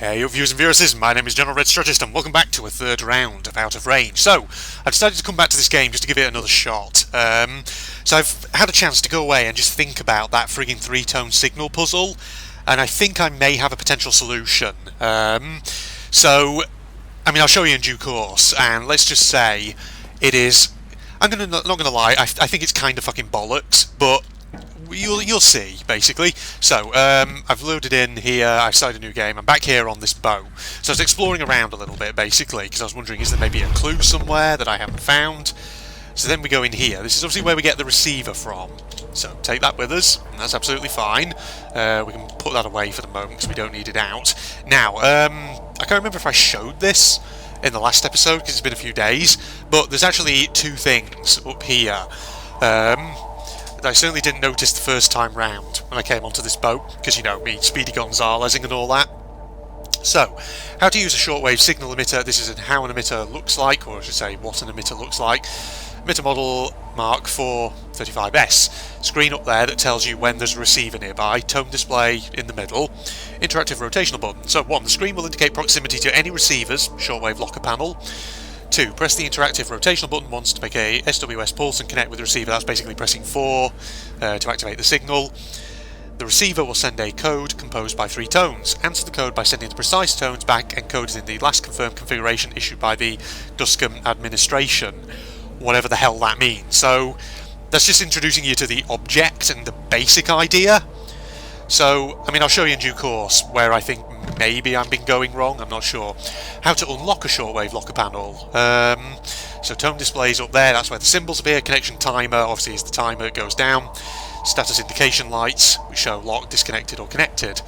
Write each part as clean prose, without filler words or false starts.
Hey yo viewers and viewers, my name is General Red Strategist and welcome back to a third round of Out of Range. So, I've decided to come back to this game just to give it another shot. So I've had a chance to go away and just think about that frigging three-tone signal puzzle, and I think I may have a potential solution. So, I mean, I'll show you in due course, and let's just say it is... not gonna lie, I think it's kind of fucking bollocks, but you'll see, basically. So, I've loaded in here, I've started a new game, I'm back here on this boat. So I was exploring around a little bit, basically, because I was wondering, is there maybe a clue somewhere that I haven't found? So then we go in here. This is obviously where we get the receiver from. So take that with us, and that's absolutely fine. We can put that away for the moment, because we don't need it out. Now, I can't remember if I showed this in the last episode, because it's been a few days, but there's actually two things up here. I certainly didn't notice the first time round when I came onto this boat, because, you know, me, Speedy Gonzalezing and all that. So, how to use a shortwave signal emitter. This is how an emitter looks like, or I should say what an emitter looks like. Emitter model Mark 435S. Screen up there that tells you when there's a receiver nearby. Tone display in the middle. Interactive rotational button. So 1. The screen will indicate proximity to any receiver's shortwave locker panel. 2. Press the interactive rotational button once to make a SWS pulse and connect with the receiver. That's basically pressing 4 to activate the signal. The receiver will send a code composed by 3 tones. Answer the code by sending the precise tones back encoded in the last confirmed configuration issued by the Duscum administration. Whatever the hell that means. So that's just introducing you to the object and the basic idea. So, I mean, I'll show you in due course where I think maybe I've been going wrong, I'm not sure. How to unlock a shortwave locker panel. So tone displays up there, that's where the symbols appear. Connection timer, obviously as the timer goes down. Status indication lights, which show locked, disconnected or connected.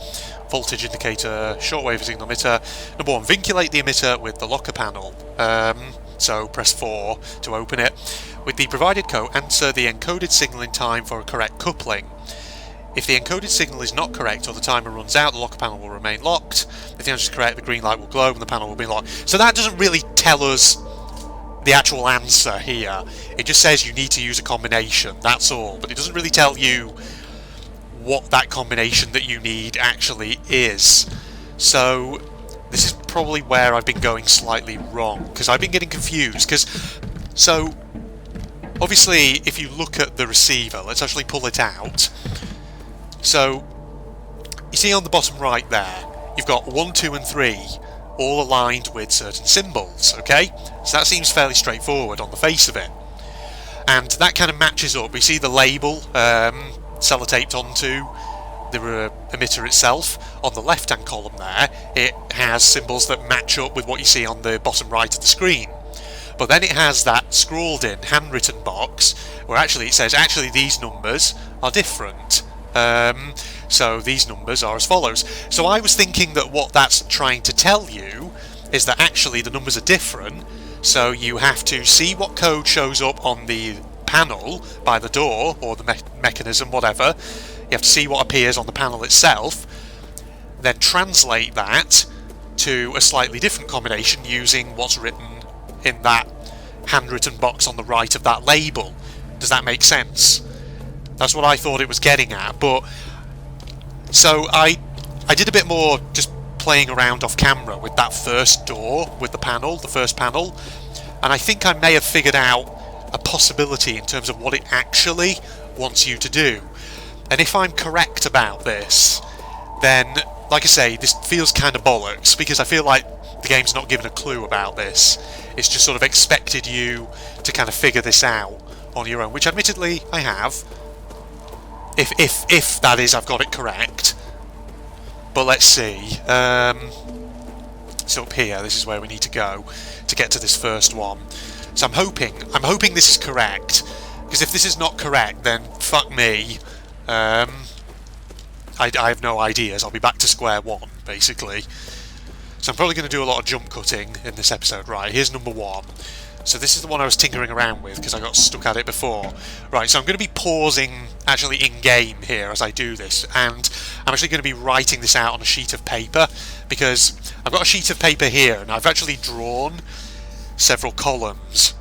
Voltage indicator, shortwave signal emitter. Number 1, vinculate the emitter with the locker panel. So press 4 to open it. With the provided code, answer the encoded signal in time for a correct coupling. If the encoded signal is not correct or the timer runs out, the locker panel will remain locked. If the answer is correct, the green light will glow and the panel will be locked. So that doesn't really tell us the actual answer here. It just says you need to use a combination, that's all. But it doesn't really tell you what that combination that you need actually is. So this is probably where I've been going slightly wrong, because I've been getting confused. So obviously, if you look at the receiver, let's actually pull it out. So, you see on the bottom right there, you've got 1, 2 and 3 all aligned with certain symbols, okay? So that seems fairly straightforward on the face of it. And that kind of matches up. We see the label sellotaped onto the emitter itself. On the left-hand column there, it has symbols that match up with what you see on the bottom right of the screen. But then it has that scrawled-in, handwritten box, where actually it says, actually these numbers are different. So these numbers are as follows. So I was thinking that what that's trying to tell you is that actually the numbers are different, so you have to see what code shows up on the panel by the door, or the mechanism, whatever. You have to see what appears on the panel itself, then translate that to a slightly different combination using what's written in that handwritten box on the right of that label. Does that make sense? That's what I thought it was getting at, but... So I did a bit more just playing around off camera with that first door, with the panel, the first panel, and I think I may have figured out a possibility in terms of what it actually wants you to do. And if I'm correct about this, then, like I say, this feels kind of bollocks, because I feel like the game's not given a clue about this. It's just sort of expected you to kind of figure this out on your own, which admittedly I have. If that is, I've got it correct. But let's see. So up here, this is where we need to go to get to this first one. So I'm hoping this is correct, because if this is not correct, then fuck me. I have no ideas. I'll be back to square one, basically. So I'm probably going to do a lot of jump cutting in this episode. Right, here's number 1. So this is the one I was tinkering around with because I got stuck at it before. Right, so I'm going to be pausing actually in-game here as I do this, and I'm actually going to be writing this out on a sheet of paper, because I've got a sheet of paper here and I've actually drawn several columns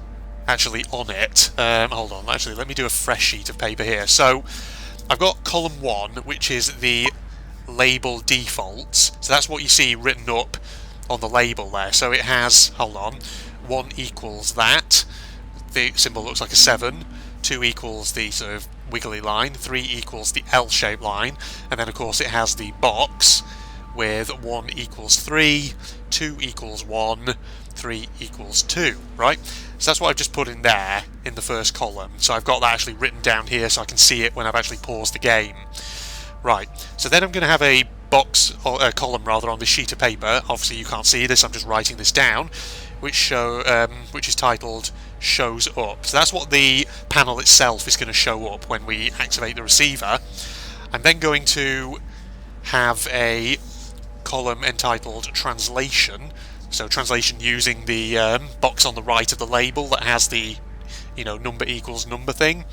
actually on it. Hold on, actually let me do a fresh sheet of paper here. So I've got column 1, which is the label defaults. So that's what you see written up on the label there. So it has, hold on, 1 equals that. The symbol looks like a 7. 2 equals the sort of wiggly line. 3 equals the L-shaped line. And then of course it has the box with 1 equals 3, 2 equals 1, 3 equals 2, right? So that's what I've just put in there in the first column. So I've got that actually written down here so I can see it when I've actually paused the game. Right, so then I'm going to have a box, or a column rather, on this sheet of paper. Obviously you can't see this, I'm just writing this down, which is titled shows up. So that's what the panel itself is going to show up when we activate the receiver. I'm then going to have a column entitled translation. So translation using the box on the right of the label that has the, number equals number thing.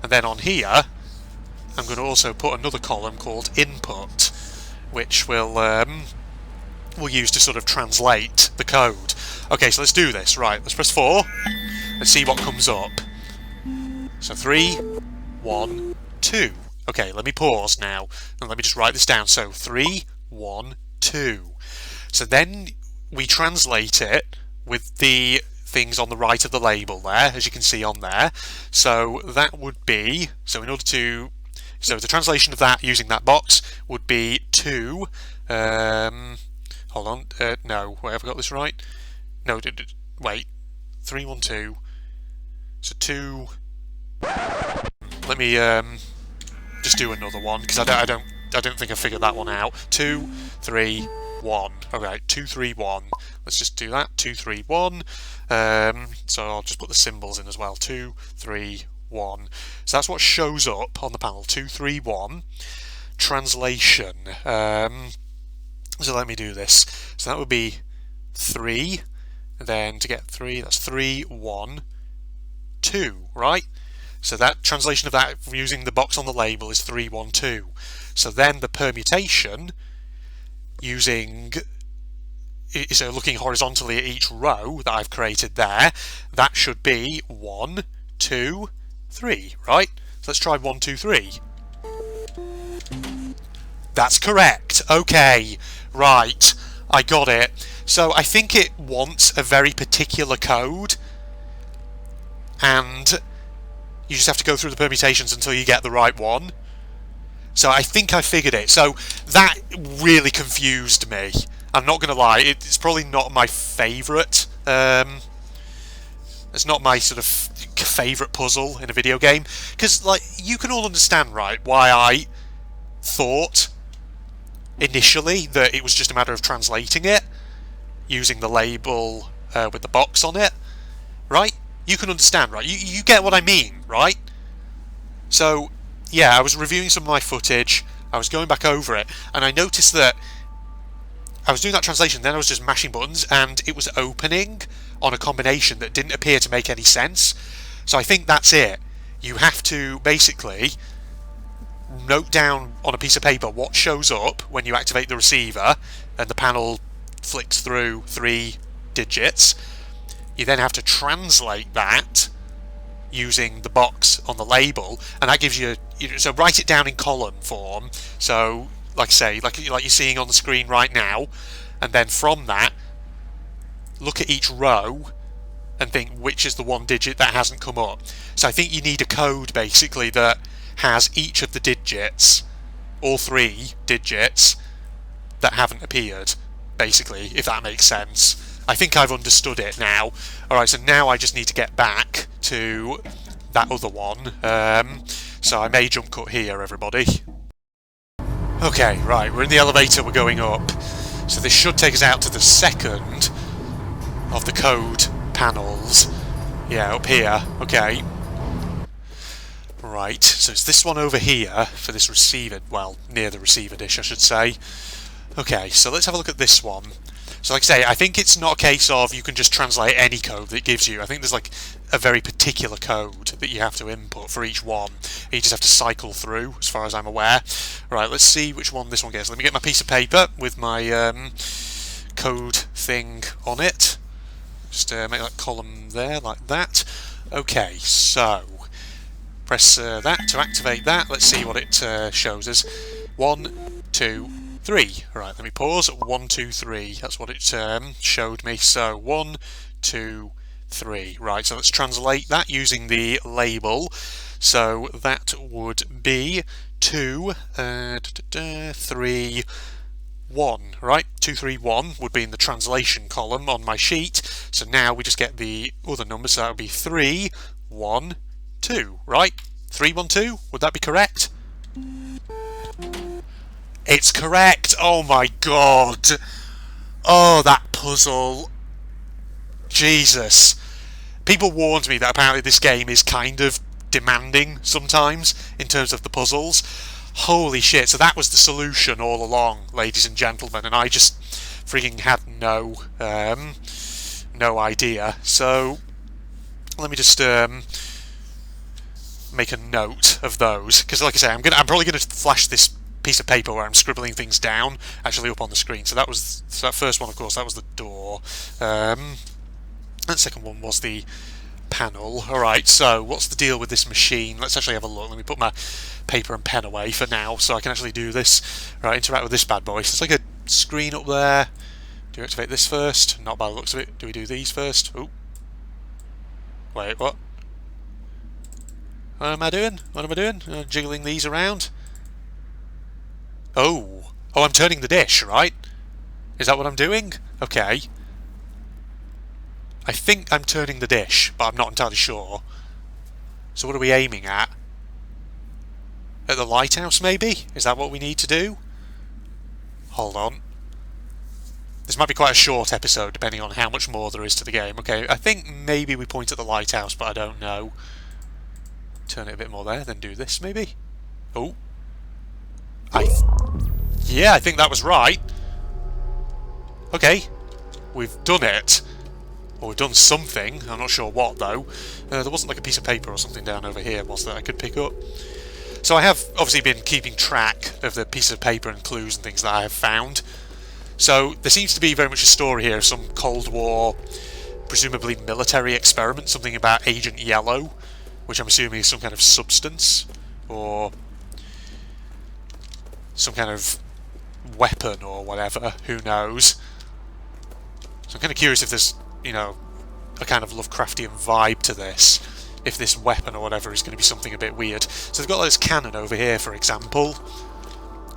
And then on here, I'm going to also put another column called input, which we'll use to sort of translate the code. Okay, so let's do this. Right, let's press 4 and see what comes up. So 3, 1, 2. Okay, let me pause now and let me just write this down. So 3, 1, 2. So then we translate it with the things on the right of the label there, as you can see on there. So that would be, so the translation of that using that box would be 2, hold on, no, wait, have I got this right? No, wait, 3, 1, 2, so 2, let me just do another one, because I don't think I figured that one out. 2, 3, 1. Okay, 2, 3, 1. Let's just do that. 2, 3, 1. So I'll just put the symbols in as well. 2, 3, 1. So that's what shows up on the panel. 2, 3, 1. Translation. So let me do this. So that would be 3. And then to get 3, that's 3, 1, 2. Right? So that translation of that using the box on the label is 3, 1, 2. So then the permutation using, so looking horizontally at each row that I've created there, that should be 1, 2, 3, right? So let's try 1, 2, 3. That's correct. Okay, right, I got it. So I think it wants a very particular code, and you just have to go through the permutations until you get the right one. So I think I figured it. So that really confused me. I'm not going to lie, it's probably not my favourite. It's not my sort of favourite puzzle in a video game. Because, like, you can all understand, right, why I thought initially that it was just a matter of translating it using the label with the box on it, right? You can understand, right? You get what I mean, right? So yeah, I was reviewing some of my footage, I was going back over it, and I noticed that I was doing that translation, then I was just mashing buttons, and it was opening on a combination that didn't appear to make any sense. So I think that's it. You have to basically note down on a piece of paper what shows up when you activate the receiver, and the panel flicks through 3 digits. You then have to translate that using the box on the label, and that gives you, so write it down in column form, so like I say, like you're seeing on the screen right now, and then from that look at each row and think which is the 1 digit that hasn't come up. So I think you need a code basically that has each of the digits, all 3 digits that haven't appeared, basically, if that makes sense. I think I've understood it now. Alright, so now I just need to get back to that other one. So I may jump cut here, everybody. Okay, right, we're in the elevator, we're going up. So this should take us out to the second of the code panels. Yeah, up here. Okay. Right, so it's this one over here for this receiver, well, near the receiver dish, I should say. Okay, so let's have a look at this one. So like I say, I think it's not a case of you can just translate any code that it gives you. I think there's like a very particular code that you have to input for each one. You just have to cycle through, as far as I'm aware. Right, let's see which one this one gets. Let me get my piece of paper with my code thing on it. Just make that column there, like that. Okay, so press that to activate that. Let's see what it shows us. 1, 2, 3. Right, let me pause. 1, 2, 3. That's what it showed me. So 1, 2, 3. Right, so let's translate that using the label. So that would be 2, 3, 1, right? 2, 3, 1 would be in the translation column on my sheet. So now we just get the other numbers. So that would be 3, 1, 2, right? 3, 1, 2. Would that be correct? It's correct! Oh my god! Oh, that puzzle. Jesus. People warned me that apparently this game is kind of demanding sometimes in terms of the puzzles. Holy shit, so that was the solution all along, ladies and gentlemen, and I just freaking had no idea. So let me just make a note of those, because like I say, I'm probably gonna flash this piece of paper where I'm scribbling things down actually up on the screen. So that first one, of course, that was the door. That second one was the panel. Alright, so what's the deal with this machine? Let's actually have a look. Let me put my paper and pen away for now so I can actually do this. Right, interact with this bad boy. So it's like a screen up there. Do we activate this first? Not by the looks of it. Do we do these first? Ooh. Wait, what? What am I doing? What am I doing? Jiggling these around? Oh, I'm turning the dish, right? Is that what I'm doing? Okay. I think I'm turning the dish, but I'm not entirely sure. So what are we aiming at? At the lighthouse, maybe? Is that what we need to do? Hold on. This might be quite a short episode, depending on how much more there is to the game. Okay, I think maybe we point at the lighthouse, but I don't know. Turn it a bit more there, then do this, maybe? Oh. Yeah, I think that was right. Okay, we've done it. Or we've done something. I'm not sure what, though. There wasn't like a piece of paper or something down over here, was there, I could pick up? So I have obviously been keeping track of the pieces of paper and clues and things that I have found. So there seems to be very much a story here of some Cold War, presumably military experiment, something about Agent Yellow, which I'm assuming is some kind of substance, or some kind of weapon or whatever, who knows. So I'm kind of curious if there's, you know, a kind of Lovecraftian vibe to this, if this weapon or whatever is going to be something a bit weird. So they've got this cannon over here, for example.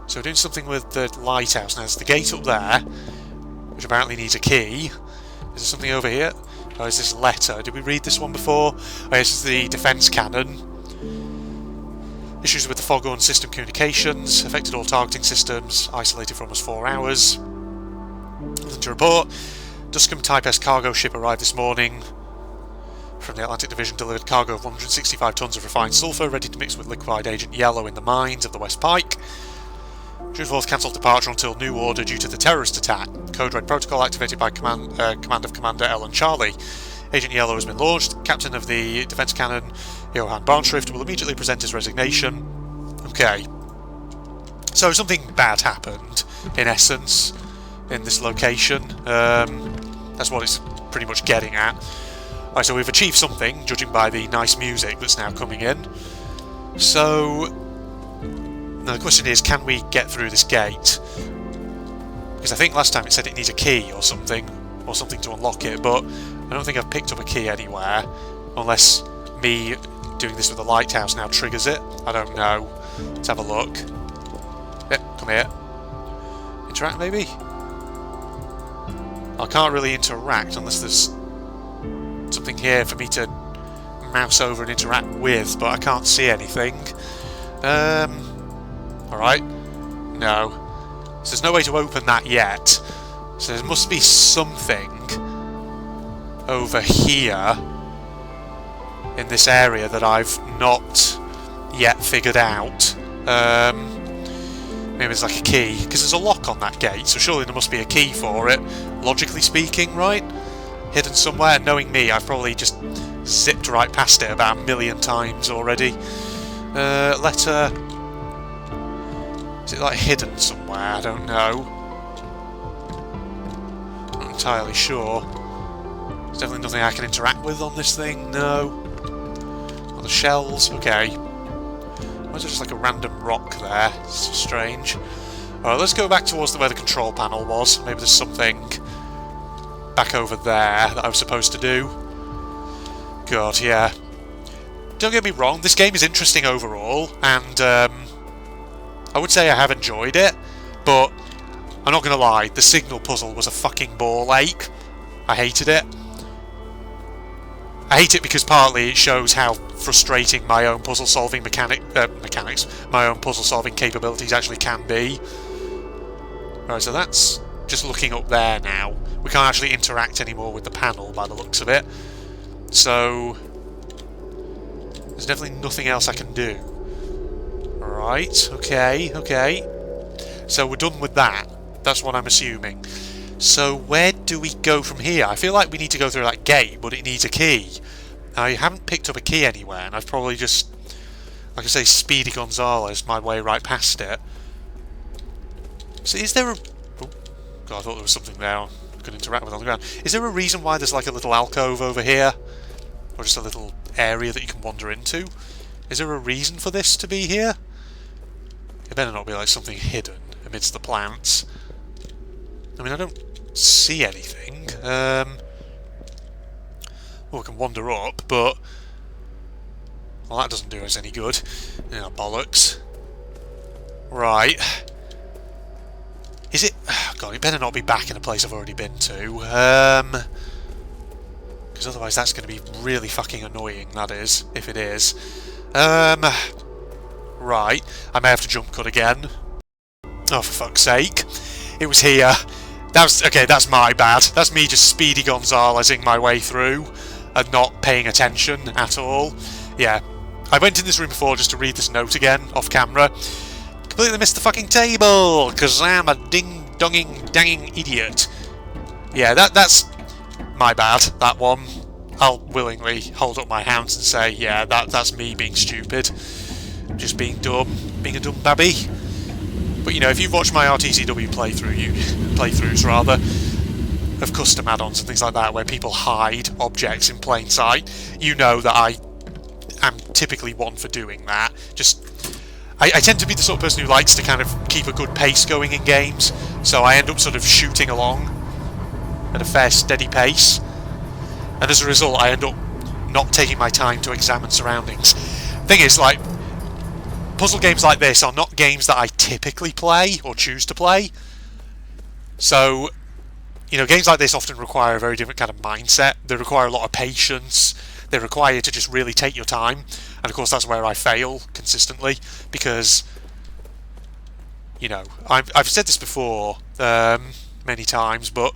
So we're doing something with the lighthouse. Now there's the gate up there, which apparently needs a key. Is there something over here? Oh, is this letter? Did we read this one before? Oh, this is the defence cannon. Issues with the foghorn system communications, affected all targeting systems, isolated for almost 4 hours. Nothing to report. Duscum Type S cargo ship arrived this morning from the Atlantic Division, delivered cargo of 165 tons of refined sulphur, ready to mix with liquefied Agent Yellow in the mines of the West Pike. June 4th cancelled departure until new order due to the terrorist attack. Code Red protocol activated by command of Commander Ellen Charlie. Agent Yellow has been launched. Captain of the defence cannon, Johann Barnschrift, will immediately present his resignation. Okay. So something bad happened, in essence, in this location. That's what it's pretty much getting at. Alright, so we've achieved something, judging by the nice music that's now coming in. So now the question is, can we get through this gate? Because I think last time it said it needs a key or something to unlock it, but I don't think I've picked up a key anywhere, unless me doing this with the lighthouse now triggers it. I don't know. Let's have a look. Yeah, come here. Interact, maybe? I can't really interact unless there's something here for me to mouse over and interact with, but I can't see anything. Alright. No. So there's no way to open that yet. So there must be something over here in this area that I've not yet figured out. Maybe it's like a key, because there's a lock on that gate, so surely there must be a key for it, logically speaking, right? Hidden somewhere. Knowing me, I've probably just zipped right past it about 1,000,000 times already. Letter... Is it like hidden somewhere? I don't know. Not entirely sure. There's definitely nothing I can interact with on this thing, no. Oh, the shells, okay. Why is there just like a random rock there? It's strange. Alright, let's go back towards where the control panel was. Maybe there's something back over there that I was supposed to do. God, yeah. Don't get me wrong, this game is interesting overall, and I would say I have enjoyed it, but I'm not going to lie, the signal puzzle was a fucking ball ache. I hated it. I hate it because partly it shows how frustrating my own puzzle-solving mechanics, my own puzzle-solving capabilities actually can be. Right, so that's just looking up there now. We can't actually interact anymore with the panel by the looks of it. So there's definitely nothing else I can do. Right, okay. So we're done with that. That's what I'm assuming. So where do we go from here? I feel like we need to go through that gate, but it needs a key. I haven't picked up a key anywhere, and I've probably just, like I say, Speedy Gonzales my way right past it. So is there a... Oh, God, I thought there was something there I could interact with on the ground. Is there a reason why there's like a little alcove over here? Or just a little area that you can wander into? Is there a reason for this to be here? It better not be like something hidden amidst the plants. I mean, I don't see anything. Well, we can wander up, but... Well, that doesn't do us any good. Yeah, bollocks. Right. Is it... Oh, God, it better not be back in a place I've already been to. Because otherwise that's going to be really fucking annoying, that is, if it is. Right. I may have to jump cut again. Oh, for fuck's sake. It was here. Okay, that's my bad. That's me just Speedy Gonzalesing my way through and not paying attention at all. Yeah. I went in this room before just to read this note again, off camera. Completely missed the fucking table, because I'm a ding-donging-danging idiot. Yeah, that's my bad, that one. I'll willingly hold up my hands and say, yeah, that's me being stupid. Just being dumb. Being a dumb babby. But, you know, if you've watched my RTCW playthroughs, rather, of custom add-ons and things like that, where people hide objects in plain sight, you know that I am typically one for doing that. I tend to be the sort of person who likes to kind of keep a good pace going in games, so I end up sort of shooting along at a fair, steady pace, and as a result I end up not taking my time to examine surroundings. Thing is, like, puzzle games like this are not games that I typically play or choose to play. So, you know, games like this often require a very different kind of mindset. They require a lot of patience. They require you to just really take your time. And of course that's where I fail consistently, because, you know, I've said this before many times, but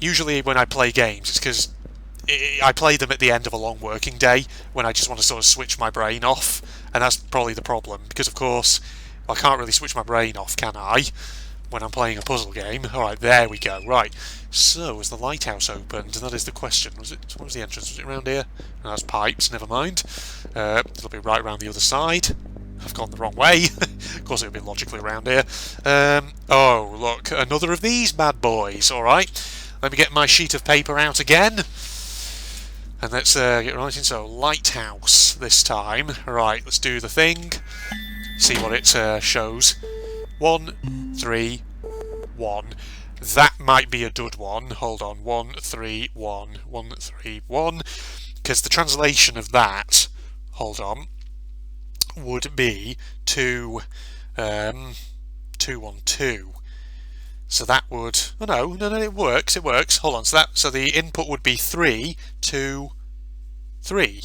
usually when I play games it's because I play them at the end of a long working day, when I just want to sort of switch my brain off, and that's probably the problem, because of course I can't really switch my brain off, can I, when I'm playing a puzzle game? Alright, there we go. Right, so was the lighthouse opened? That is the question. What was the entrance? Was it around here? No, that's pipes, never mind. It'll be right around the other side. I've gone the wrong way. Of course it would be logically around here. Oh, look, another of these bad boys. Alright, let me get my sheet of paper out again. And let's get right in. So, lighthouse this time. Right, let's do the thing. See what it shows. 1, 3, 1. That might be a dud one. Hold on. 1, 3, 1. 1, 3, 1. Because the translation of that, hold on, would be 2, 2, 1, 2. So that would... Oh, no, it works, Hold on, so the input would be 3, 2, 3.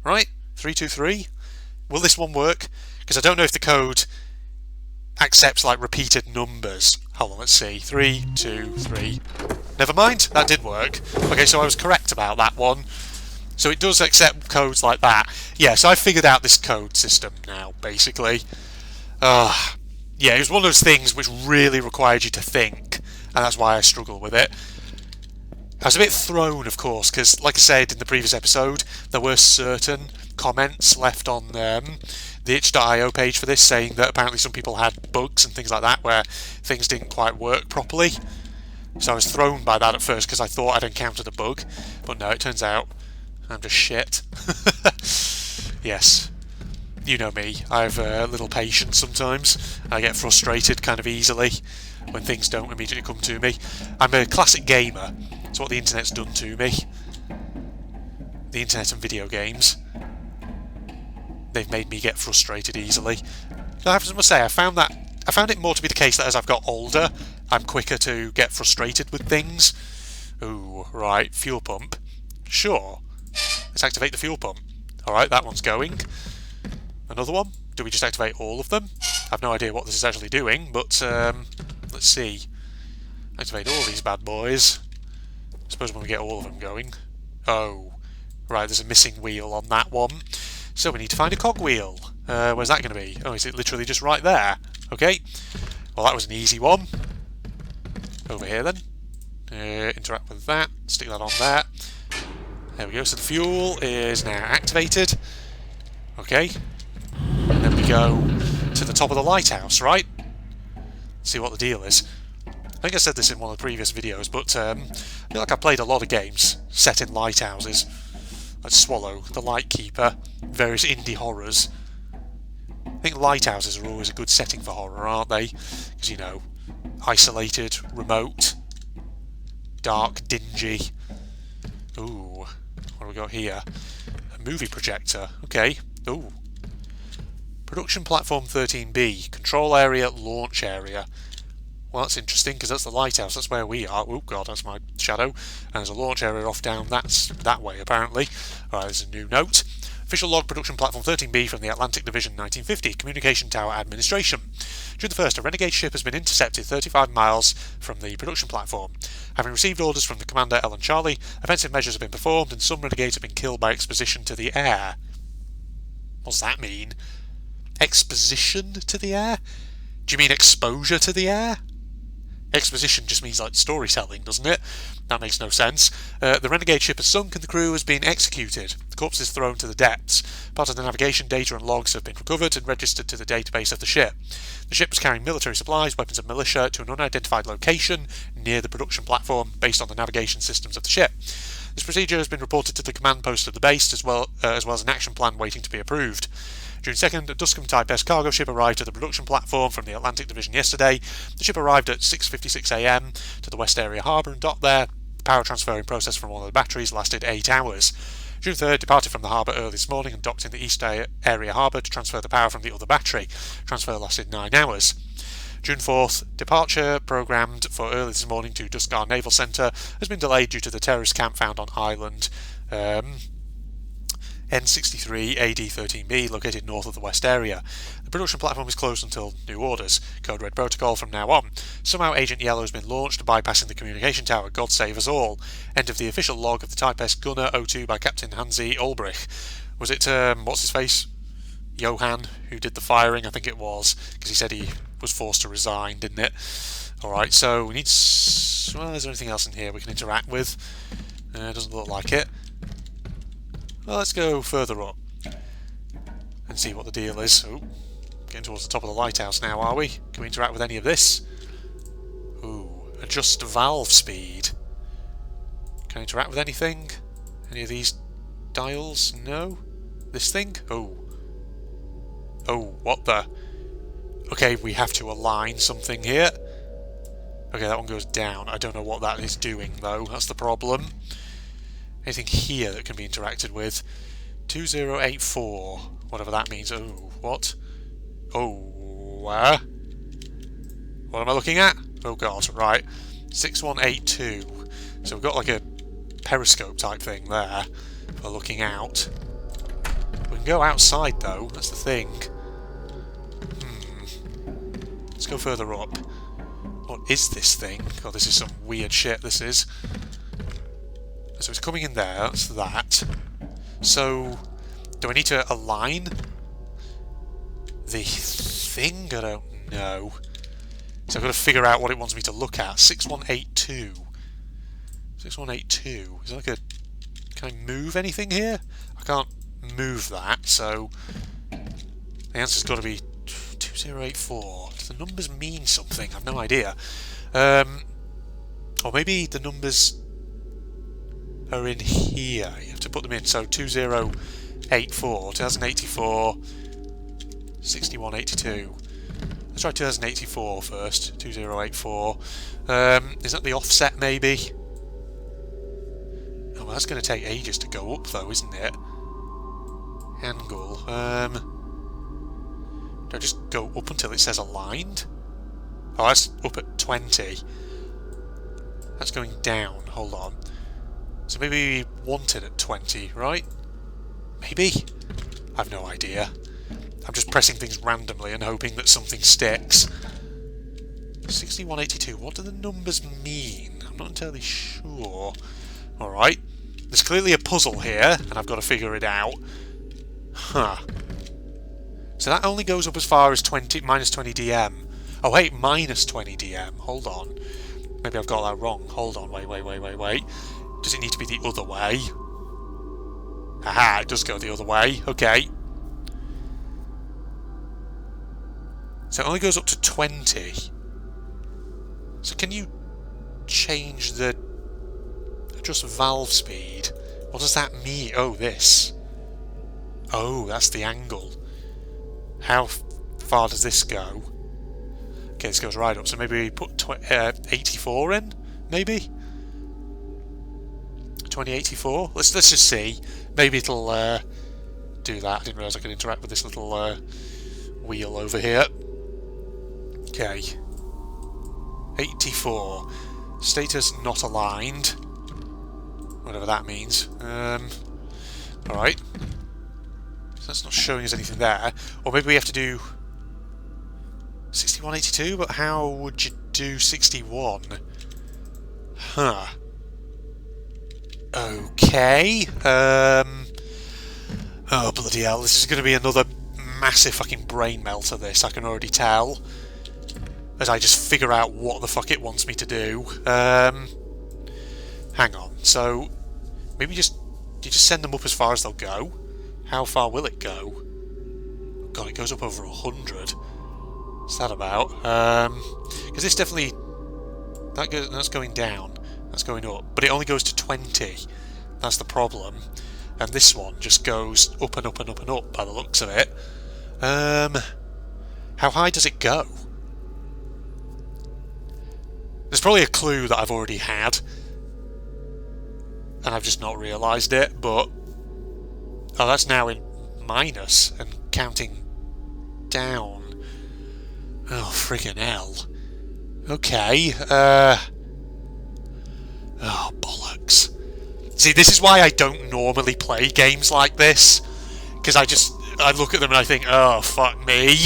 Right? 3, 2, 3. Will this one work? Because I don't know if the code accepts, like, repeated numbers. Hold on, let's see. 3, 2, 3. Never mind, that did work. Okay, so I was correct about that one. So it does accept codes like that. Yeah, so I figured out this code system now, basically. Yeah, it was one of those things which really required you to think, and that's why I struggle with it. I was a bit thrown, of course, because, like I said in the previous episode, there were certain comments left on the itch.io page for this, saying that apparently some people had bugs and things like that, where things didn't quite work properly. So I was thrown by that at first, because I thought I'd encountered a bug, but no, it turns out I'm just shit. Yes. You know me, I have little patience sometimes. I get frustrated kind of easily when things don't immediately come to me. I'm a classic gamer. It's what the internet's done to me. The internet and video games. They've made me get frustrated easily. I have to say, I found it more to be the case that as I've got older, I'm quicker to get frustrated with things. Ooh, right, fuel pump. Sure. Let's activate the fuel pump. Alright, that one's going. Another one? Do we just activate all of them? I've no idea what this is actually doing, but let's see. Activate all these bad boys. I suppose when we get all of them going. Oh, right, there's a missing wheel on that one. So we need to find a cogwheel. Where's that going to be? Oh, is it literally just right there? Okay. Well, that was an easy one. Over here then. Interact with that. Stick that on there. There we go. So the fuel is now activated. Okay. And then we go to the top of the lighthouse, right? See what the deal is. I think I said this in one of the previous videos, but I feel like I've played a lot of games set in lighthouses. Like Swallow, The Lightkeeper, various indie horrors. I think lighthouses are always a good setting for horror, aren't they? Because, you know, isolated, remote, dark, dingy. Ooh, what do we got here? A movie projector. Okay. Ooh. Production Platform 13B. Control area, launch area. Well, that's interesting, because that's the lighthouse. That's where we are. Oh, God, that's my shadow. And there's a launch area off down that way, apparently. Alright, there's a new note. Official log, Production Platform 13B from the Atlantic Division 1950. Communication Tower Administration. June the 1st, a renegade ship has been intercepted 35 miles from the production platform. Having received orders from the commander, Ellen Charlie, offensive measures have been performed and some renegades have been killed by exposition to the air. What does that mean? Exposition to the air? Do you mean exposure to the air? Exposition just means like storytelling, doesn't it? That makes no sense. The renegade ship has sunk and the crew has been executed. The corpse is thrown to the depths. Part of the navigation data and logs have been recovered and registered to the database of the ship. The ship was carrying military supplies, weapons and militia to an unidentified location near the production platform based on the navigation systems of the ship. This procedure has been reported to the command post of the base as well as an action plan waiting to be approved. June 2nd, a Duscum Type S cargo ship arrived at the production platform from the Atlantic Division yesterday. The ship arrived at 6:56 a.m. to the West Area Harbour and docked there. The power transferring process from one of the batteries lasted 8 hours. June 3rd, departed from the harbour early this morning and docked in the East Area Harbour to transfer the power from the other battery. Transfer lasted 9 hours. June 4th, departure programmed for early this morning to Duskar Naval Centre has been delayed due to the terrorist camp found on island N63 AD13B, located north of the West Area. The production platform is closed until new orders. Code Red protocol from now on. Somehow Agent Yellow has been launched, bypassing the communication tower. God save us all. End of the official log of the Type S Gunner 02 by Captain Hansi Ulbrich. Was it, what's his face? Johan, who did the firing? I think it was, because he said he was forced to resign, didn't it? Alright, so we need... Well, is there anything else in here we can interact with? Doesn't look like it. Well, let's go further up and see what the deal is. Oh, getting towards the top of the lighthouse now, are we? Can we interact with any of this? Ooh, adjust valve speed. Can I interact with anything? Any of these dials? No? This thing? Oh. Oh, what the? Okay, we have to align something here. Okay, that one goes down. I don't know what that is doing, though. That's the problem. Anything here that can be interacted with? 2084, whatever that means. Oh, what? Oh, where? What am I looking at? Oh god, right. 6182. So we've got like a periscope type thing there for looking out. We can go outside though, that's the thing. Let's go further up. What is this thing? Oh, this is some weird shit, this is. So it's coming in there, that's that. So, do I need to align the thing? I don't know. So I've got to figure out what it wants me to look at. 6182. 6182. Is that like a... Can I move anything here? I can't move that, so... The answer's got to be 2084. Do the numbers mean something? I've no idea. Or maybe the numbers... are in here. You have to put them in. So 2084, 2084, 6182. Let's try 2084 first. 2084. Is that the offset, maybe? Oh, well, that's going to take ages to go up, though, isn't it? Angle. Do I just go up until it says aligned? Oh, that's up at 20. That's going down. Hold on. So maybe we want it at 20, right? Maybe? I've no idea. I'm just pressing things randomly and hoping that something sticks. 6182, what do the numbers mean? I'm not entirely sure. Alright. There's clearly a puzzle here, and I've got to figure it out. Huh. So that only goes up as far as minus 20 dm. Oh wait, minus 20 dm. Hold on. Maybe I've got that wrong. Hold on, wait. Does it need to be the other way? Aha, it does go the other way. Okay. So it only goes up to 20. So can you change the... adjust valve speed? What does that mean? Oh, this. Oh, that's the angle. How far does this go? Okay, this goes right up, so maybe we put 84 in? Maybe? 2084? Let's just see. Maybe it'll do that. I didn't realise I could interact with this little wheel over here. Okay. 84. Status not aligned. Whatever that means. Alright. So that's not showing us anything there. Or maybe we have to do 6182, but how would you do 61? Huh. Okay. Oh, bloody hell. This is going to be another massive fucking brain melter, this. I can already tell. As I just figure out what the fuck it wants me to do. Hang on. So, maybe you just send them up as far as they'll go? How far will it go? God, it goes up over 100. What's that about? Because this definitely... That's going down. That's going up. But it only goes to 20. That's the problem. And this one just goes up and up and up and up by the looks of it. How high does it go? There's probably a clue that I've already had. And I've just not realised it, but... Oh, that's now in minus and counting down. Oh, friggin' hell. Okay, oh, bollocks. See, this is why I don't normally play games like this. Because I look at them and I think, oh, fuck me.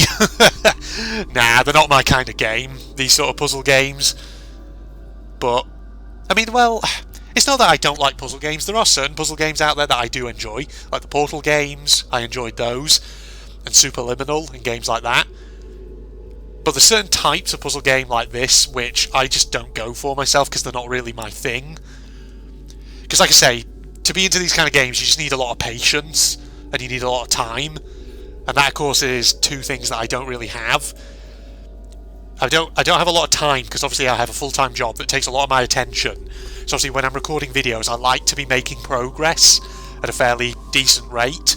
Nah, they're not my kind of game, these sort of puzzle games. But, I mean, well, it's not that I don't like puzzle games. There are certain puzzle games out there that I do enjoy. Like the Portal games, I enjoyed those. And Superliminal and games like that. But there's certain types of puzzle game like this which I just don't go for myself because they're not really my thing. Because like I say, to be into these kind of games you just need a lot of patience and you need a lot of time. And that of course is two things that I don't really have. I don't have a lot of time because obviously I have a full-time job that takes a lot of my attention. So obviously when I'm recording videos I like to be making progress at a fairly decent rate.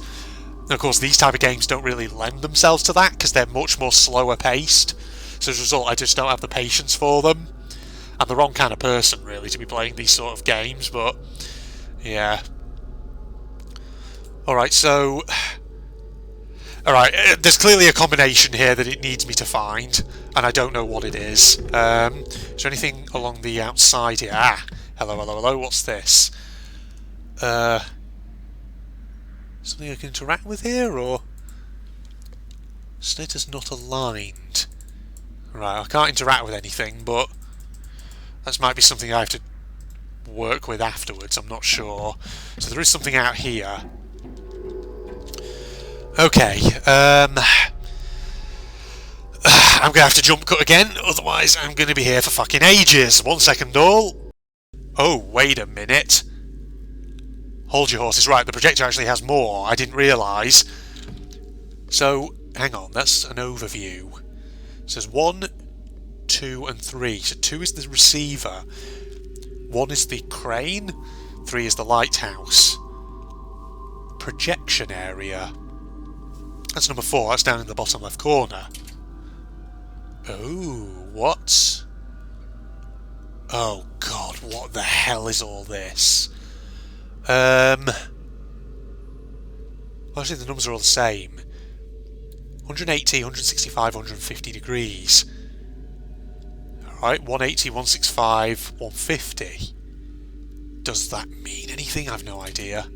And of course these type of games don't really lend themselves to that because they're much more slower paced. So as a result I just don't have the patience for them. I'm the wrong kind of person really to be playing these sort of games, but yeah. Alright, so... Alright, there's clearly a combination here that it needs me to find, and I don't know what it is. Is there anything along the outside here? Ah! Hello, what's this? Something I can interact with here, or...? Status not aligned. Right, I can't interact with anything, but... that might be something I have to work with afterwards, I'm not sure. So there is something out here. Okay, I'm going to have to jump cut again, otherwise I'm going to be here for fucking ages. 1 second all. Oh, wait a minute. Hold your horses. Right, the projector actually has more. I didn't realise. So, hang on, that's an overview. It says 1, 2 and 3. So 2 is the receiver. 1 is the crane. 3 is the lighthouse. Projection area. That's number 4. That's down in the bottom left corner. Oh, what? Oh god, what the hell is all this? Well, actually the numbers are all the same. 180, 165, 150 degrees. Alright, 180, 165, 150. Does that mean anything? I've no idea.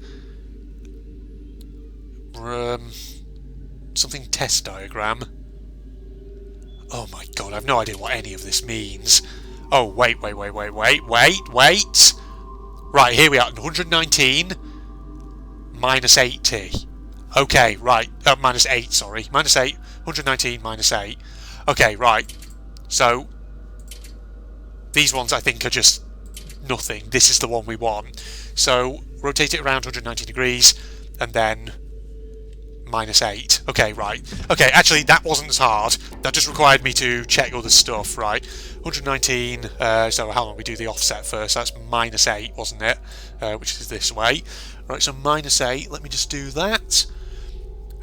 Something test diagram. Oh my god, I've no idea what any of this means. Oh, wait. Right, here we are, 119 minus 80. Okay, right, minus 8, sorry. Minus 8, 119 minus 8. Okay, right. So, these ones I think are just nothing. This is the one we want. So, rotate it around 190 degrees, and then minus 8. Okay, right. Okay, actually, that wasn't as hard. That just required me to check other stuff, right? 119, so how long we do the offset first? That's minus 8, wasn't it? Which is this way. Right, so minus 8, let me just do that.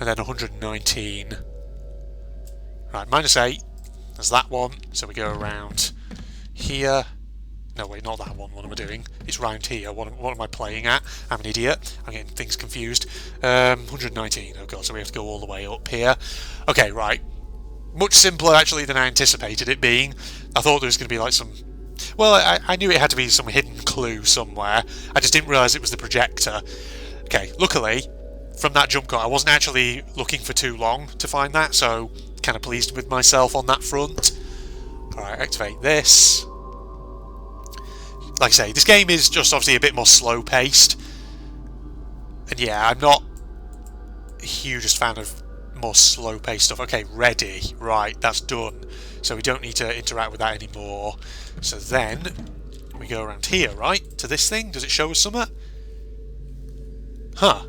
And then 119. Right, minus 8, there's that one. So we go around here. No, wait, not that one. What am I doing? It's round here. What am I playing at? I'm an idiot. I'm getting things confused. 119. Oh god, so we have to go all the way up here. Okay, right. Much simpler, actually, than I anticipated it being. I thought there was going to be, like, some... Well, I knew it had to be some hidden clue somewhere. I just didn't realise it was the projector. Okay, luckily, from that jump cut, I wasn't actually looking for too long to find that, so kind of pleased with myself on that front. Alright, activate this. Like I say, this game is just obviously a bit more slow-paced. And yeah, I'm not the hugest fan of more slow-paced stuff. Okay, ready. Right, that's done. So we don't need to interact with that anymore. So then, we go around here, right? To this thing. Does it show us something? Huh.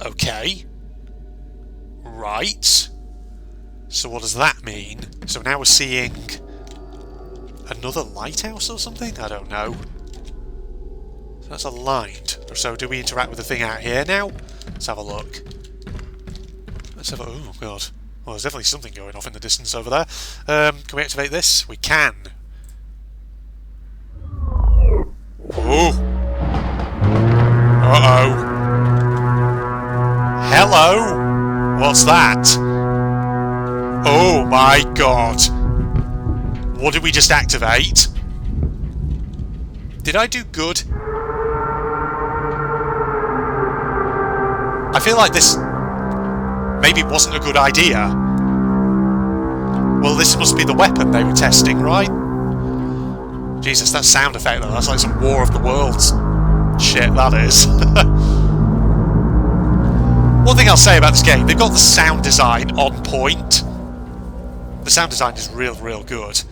Okay. Right. So what does that mean? So now we're seeing... another lighthouse or something? I don't know. So that's aligned. So do we interact with the thing out here now? Let's have a look. Let's have a... oh, god. Well, there's definitely something going off in the distance over there. Can we activate this? We can. Oh! Uh-oh. Hello? What's that? Oh my god. What did we just activate? Did I do good? I feel like this maybe wasn't a good idea. Well, this must be the weapon they were testing, right? Jesus, that sound effect though, that's like some War of the Worlds shit, that is. One thing I'll say about this game, they've got the sound design on point. The sound design is real good.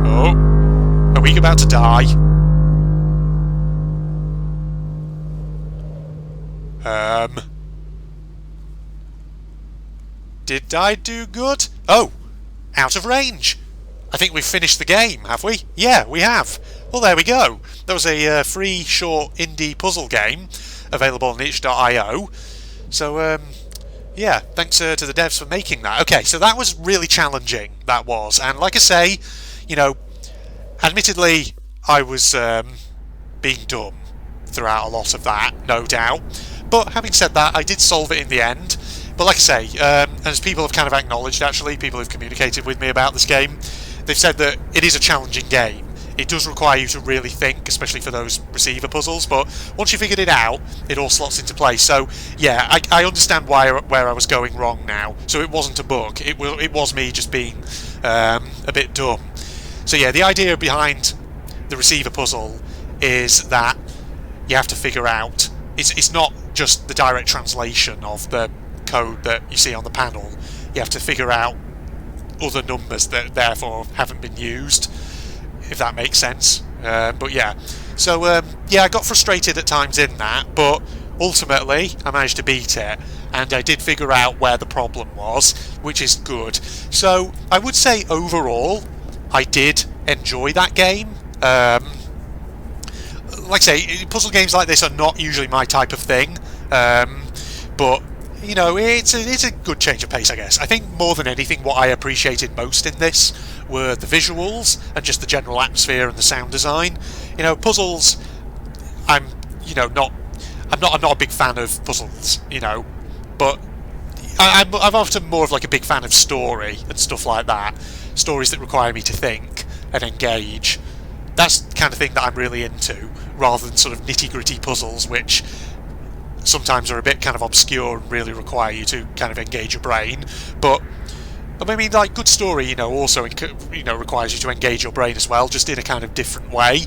Oh, are we about to die? Did I do good? Oh, out of range. I think we've finished the game, have we? Yeah, we have. Well, there we go. There was a free, short indie puzzle game available on itch.io. So, yeah, thanks to the devs for making that. Okay, so that was really challenging, that was. And like I say, you know, admittedly, I was being dumb throughout a lot of that, no doubt. But having said that, I did solve it in the end. But like I say, as people have kind of acknowledged, actually, people who've communicated with me about this game, they've said that it is a challenging game. It does require you to really think, especially for those receiver puzzles, but once you figured it out, it all slots into place. So, yeah, I understand where I was going wrong now. So it wasn't a bug. It was me just being a bit dumb. So yeah, the idea behind the receiver puzzle is that you have to figure out... It's not just the direct translation of the code that you see on the panel. You have to figure out other numbers that therefore haven't been used, if that makes sense. But yeah, so yeah, I got frustrated at times in that, but ultimately I managed to beat it, and I did figure out where the problem was, which is good. So I would say overall I did enjoy that game. Like I say, puzzle games like this are not usually my type of thing, but you know, it's a good change of pace, I guess. I think more than anything, what I appreciated most in this were the visuals and just the general atmosphere and the sound design. You know, puzzles. I'm, you know, I'm not a big fan of puzzles. You know, but I'm often more of like a big fan of story and stuff like that. Stories that require me to think and engage. That's the kind of thing that I'm really into, rather than sort of nitty-gritty puzzles, which sometimes are a bit kind of obscure and really require you to kind of engage your brain. But I mean, like, good story, you know, also, you know, requires you to engage your brain as well, just in a kind of different way.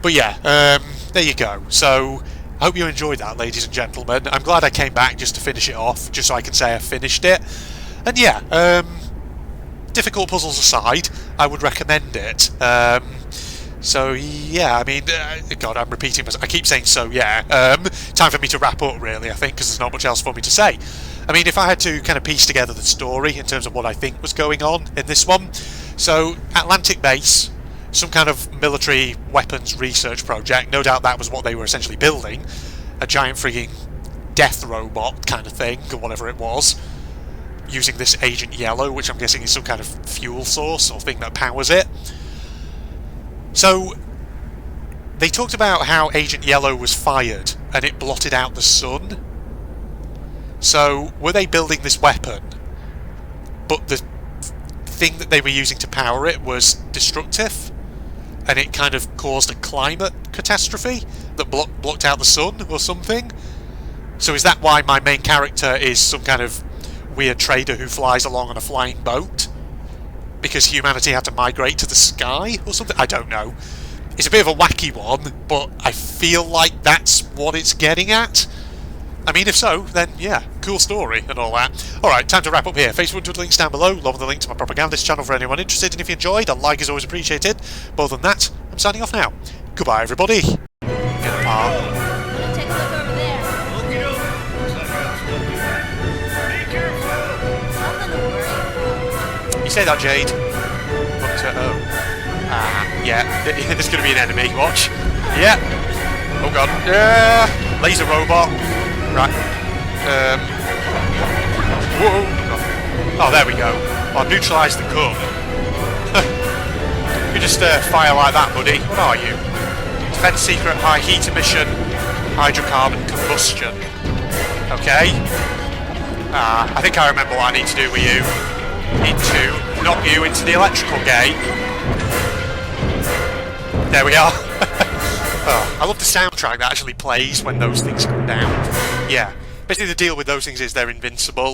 But yeah, there you go. So I hope you enjoyed that, ladies and gentlemen. I'm glad I came back just to finish it off, just so I can say I finished it. And yeah, difficult puzzles aside, I would recommend it. So yeah, I mean, God, I'm repeating myself. I keep saying so. Yeah, time for me to wrap up, really. I think, because there's not much else for me to say. I mean, if I had to kind of piece together the story in terms of what I think was going on in this one, so Atlantic Base, some kind of military weapons research project. No doubt that was what they were essentially building, a giant frigging death robot kind of thing, or whatever it was, using this Agent Yellow, which I'm guessing is some kind of fuel source or thing that powers it. So, they talked about how Agent Yellow was fired and it blotted out the sun. So, were they building this weapon, but the thing that they were using to power it was destructive, and it kind of caused a climate catastrophe that blocked out the sun or something? So is that why my main character is some kind of weird trader who flies along on a flying boat? Because humanity had to migrate to the sky or something? I don't know. It's a bit of a wacky one, but I feel like that's what it's getting at. I mean, if so, then yeah, cool story and all that. Alright, time to wrap up here. Facebook and Twitter links down below, along with the link to my propagandist channel for anyone interested, and if you enjoyed, a like is always appreciated. But other than that, I'm signing off now. Goodbye, everybody. Get apart. You say that, Jade. But, yeah, there's going to be an enemy. Watch. Yeah. Oh god. Yeah. Laser robot. Right. Whoa. Oh, there we go. Oh, neutralise the gun. You just fire like that, buddy. What are you? Defense secret, high heat emission, hydrocarbon combustion. Okay. I think I remember what I need to do with you. Need to knock you into the electrical gate. There we are. Oh, I love the soundtrack that actually plays when those things come down. Yeah. Basically the deal with those things is they're invincible.